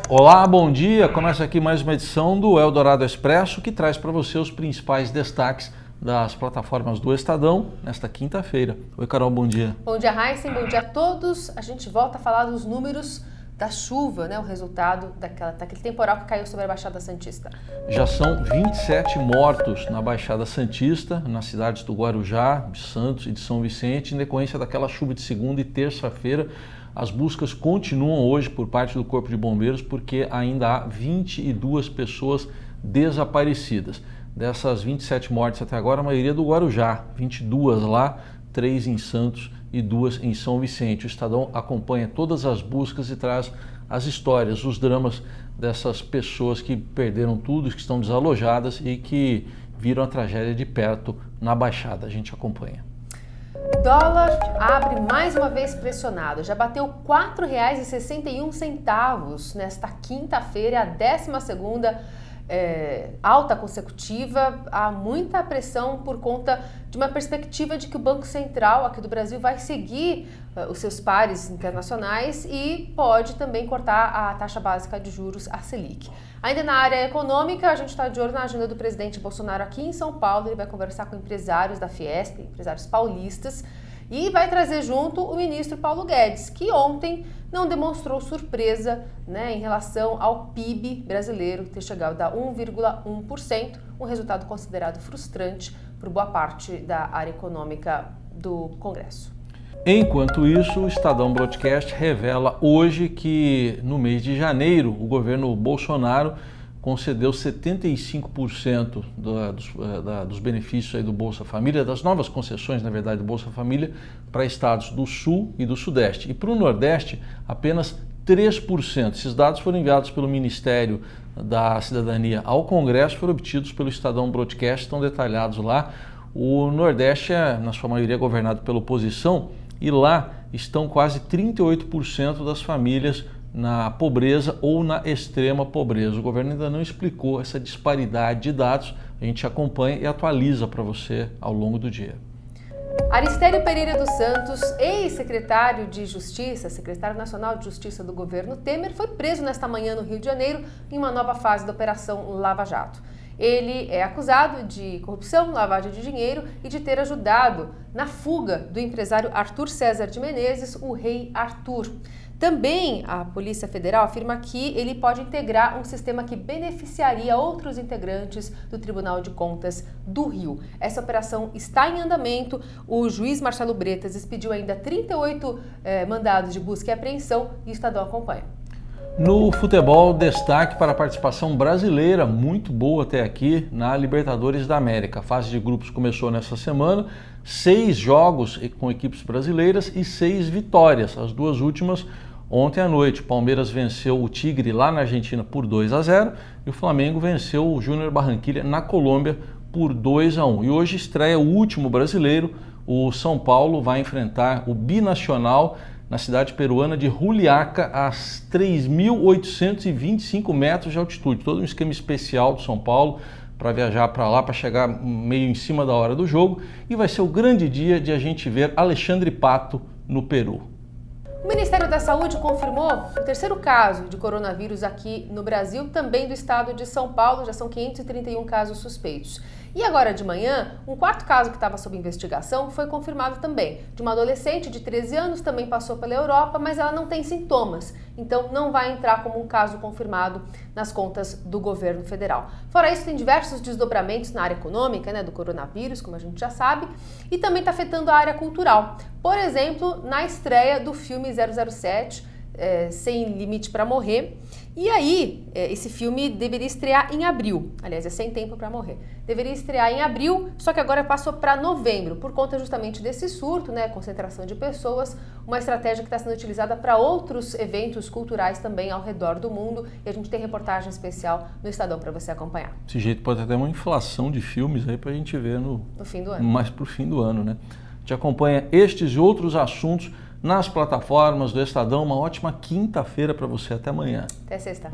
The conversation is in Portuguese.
Olá, bom dia! Começa aqui mais uma edição do Eldorado Expresso, que traz para você os principais destaques das plataformas do Estadão nesta quinta-feira. Oi, Carol, bom dia. Bom dia, Heisen, bom dia a todos. A gente volta a falar dos números da chuva, né? O resultado daquele temporal que caiu sobre a Baixada Santista. Já são 27 mortos na Baixada Santista, nas cidades do Guarujá, de Santos e de São Vicente, em decorrência daquela chuva de segunda e terça-feira. As buscas continuam hoje por parte do Corpo de Bombeiros porque ainda há 22 pessoas desaparecidas. Dessas 27 mortes até agora, a maioria do Guarujá, 22 lá, 3 em Santos e 2 em São Vicente. O Estadão acompanha todas as buscas e traz as histórias, os dramas dessas pessoas que perderam tudo, que estão desalojadas e que viram a tragédia de perto na Baixada. A gente acompanha. Dólar abre mais uma vez pressionado, já bateu R$ 4,61 nesta quinta-feira, a 12ª alta consecutiva. Há muita pressão por conta de uma perspectiva de que o Banco Central aqui do Brasil vai seguir os seus pares internacionais e pode também cortar a taxa básica de juros, a Selic. Ainda na área econômica, a gente está de olho na agenda do presidente Bolsonaro aqui em São Paulo. Ele vai conversar com empresários da Fiesp, empresários paulistas, e vai trazer junto o ministro Paulo Guedes, que ontem não demonstrou surpresa, né, em relação ao PIB brasileiro ter chegado a 1,1%, um resultado considerado frustrante por boa parte da área econômica do Congresso. Enquanto isso, o Estadão Broadcast revela hoje que no mês de janeiro o governo Bolsonaro concedeu 75% dos benefícios aí do Bolsa Família, das novas concessões, na verdade, do Bolsa Família, para estados do Sul e do Sudeste. E para o Nordeste, apenas 3%. Esses dados foram enviados pelo Ministério da Cidadania ao Congresso, foram obtidos pelo Estadão Broadcast, estão detalhados lá. O Nordeste é, na sua maioria, governado pela oposição e lá estão quase 38% das famílias na pobreza ou na extrema pobreza. O governo ainda não explicou essa disparidade de dados, a gente acompanha e atualiza para você ao longo do dia. Aristério Pereira dos Santos, ex-secretário de Justiça, secretário nacional de Justiça do governo Temer, foi preso nesta manhã no Rio de Janeiro em uma nova fase da Operação Lava Jato. Ele é acusado de corrupção, lavagem de dinheiro e de ter ajudado na fuga do empresário Arthur César de Menezes, o Rei Arthur. Também a Polícia Federal afirma que ele pode integrar um sistema que beneficiaria outros integrantes do Tribunal de Contas do Rio. Essa operação está em andamento. O juiz Marcelo Bretas expediu ainda 38 mandados de busca e apreensão e o Estadão acompanha. No futebol, destaque para a participação brasileira, muito boa até aqui, na Libertadores da América. A fase de grupos começou nessa semana, 6 jogos com equipes brasileiras e 6 vitórias. As duas últimas ontem à noite. O Palmeiras venceu o Tigre lá na Argentina por 2-0 e o Flamengo venceu o Júnior Barranquilla na Colômbia por 2-1. E hoje estreia o último brasileiro, o São Paulo vai enfrentar o Binacional na cidade peruana de Juliaca, a 3.825 metros de altitude. Todo um esquema especial do São Paulo para viajar para lá, para chegar meio em cima da hora do jogo. E vai ser o grande dia de a gente ver Alexandre Pato no Peru. O Ministério da Saúde confirmou o terceiro caso de coronavírus aqui no Brasil, também do estado de São Paulo. Já são 531 casos suspeitos. E agora de manhã, um quarto caso que estava sob investigação foi confirmado também, de uma adolescente de 13 anos, também passou pela Europa, mas ela não tem sintomas, então não vai entrar como um caso confirmado nas contas do governo federal. Fora isso, tem diversos desdobramentos na área econômica, né, do coronavírus, como a gente já sabe, e também está afetando a área cultural. Por exemplo, na estreia do filme 007, Sem Limite para Morrer. E aí, esse filme deveria estrear em abril, aliás, é Sem Tempo para Morrer. Deveria estrear em abril, só que agora passou para novembro, por conta justamente desse surto, né, concentração de pessoas, uma estratégia que está sendo utilizada para outros eventos culturais também ao redor do mundo, e a gente tem reportagem especial no Estadão para você acompanhar. Desse jeito pode ter uma inflação de filmes aí para a gente ver no fim do ano. Mais para o fim do ano, né? A gente acompanha estes e outros assuntos nas plataformas do Estadão. Uma ótima quinta-feira para você. Até amanhã. Até sexta.